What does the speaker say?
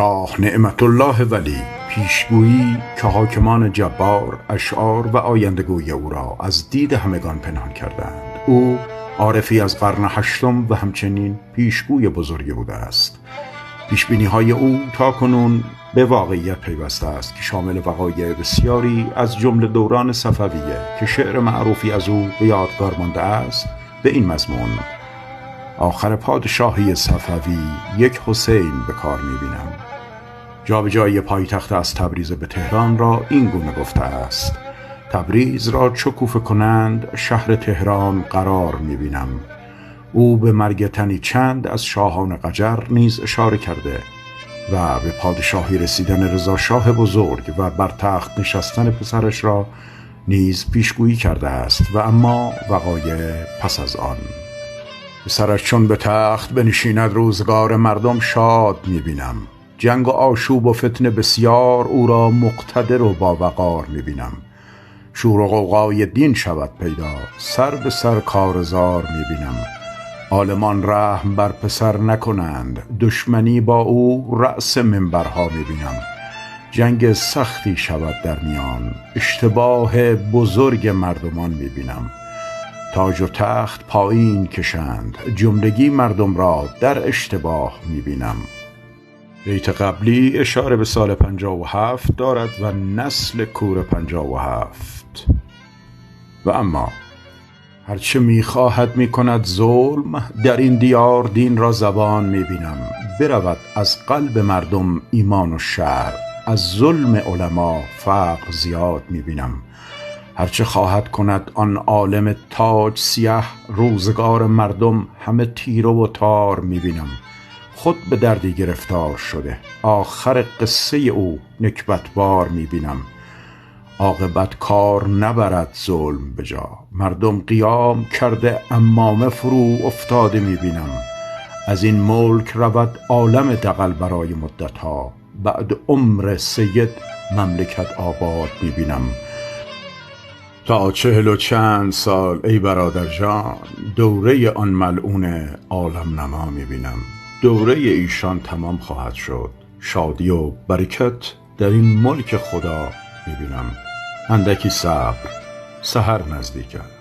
شاه نعمت الله ولی پیشگویی که حاکمان جبار اشعار و آیندگوی او را از دید همگان پنهان کردند. او عارفی از قرن هشتم و همچنین پیشگوی بزرگی بوده است. پیشبینی‌های او تاکنون به واقعیت پیوسته است که شامل وقایع بسیاری از جمله دوران صفویه که شعر معروفی از او به یادگار مانده است به این مضمون: آخر پادشاهی صفوی یک حسین به کار می‌بینم. جابجایی پایتخت از تبریز به تهران را این گونه گفته است: تبریز را چو کوفه کنند شهر تهران قرار می‌بینم. او به مرگ تنی چند از شاهان قجر نیز اشاره کرده و به پادشاهی رسیدن رضا شاه بزرگ و بر تخت نشستن پسرش را نیز پیشگویی کرده است. و اما وقایع پس از آن: پسرش چون به تخت بنشیند روزگار مردم شاد می‌بینم. جنگ و آشوب و فتنه بسیار او را مقتدر و باوقار می‌بینم. شور و غوغای دین شود پیدا، سر به سر کارزار می‌بینم. عالمان رحم بر پسر نکنند، دشمنی با او رأس منبرها می‌بینم. جنگ سختی شود در میان، اشتباه بزرگ مردمان می‌بینم. تاج و تخت پایین کشند، جملگی مردم را در اشتباه می‌بینم. بیت قبلی اشاره به سال 57 دارد و نسل کور 57. و اما هرچه می‌خواهد می‌کند ظلم، در این دیار دین را زبان می‌بینم. برود از قلب مردم ایمان و شرع، از ظلم علما فقر زیاد می‌بینم. هرچه خواهد کند آن عالم تاج سیه، روزگار مردم همه تیره و تار می‌بینم. خود به دردی گرفتار شده، آخر قصه او نکبتبار می‌بینم. عاقبت کار نبرد ظلم به جا، مردم قیام کرده عمامه فرو افتاده می‌بینم. از این ملک رود عالم دغل برای مدتها، بعد عمر سید مملکت آباد می‌بینم. تا 40 و چند سال ای برادر جان، دوره آن ملعون عالم نما می‌بینم. دوره ایشان تمام خواهد شد، شادی و برکت در این ملک خدا می‌بینم. اندکی صبر، سحر نزدیک است.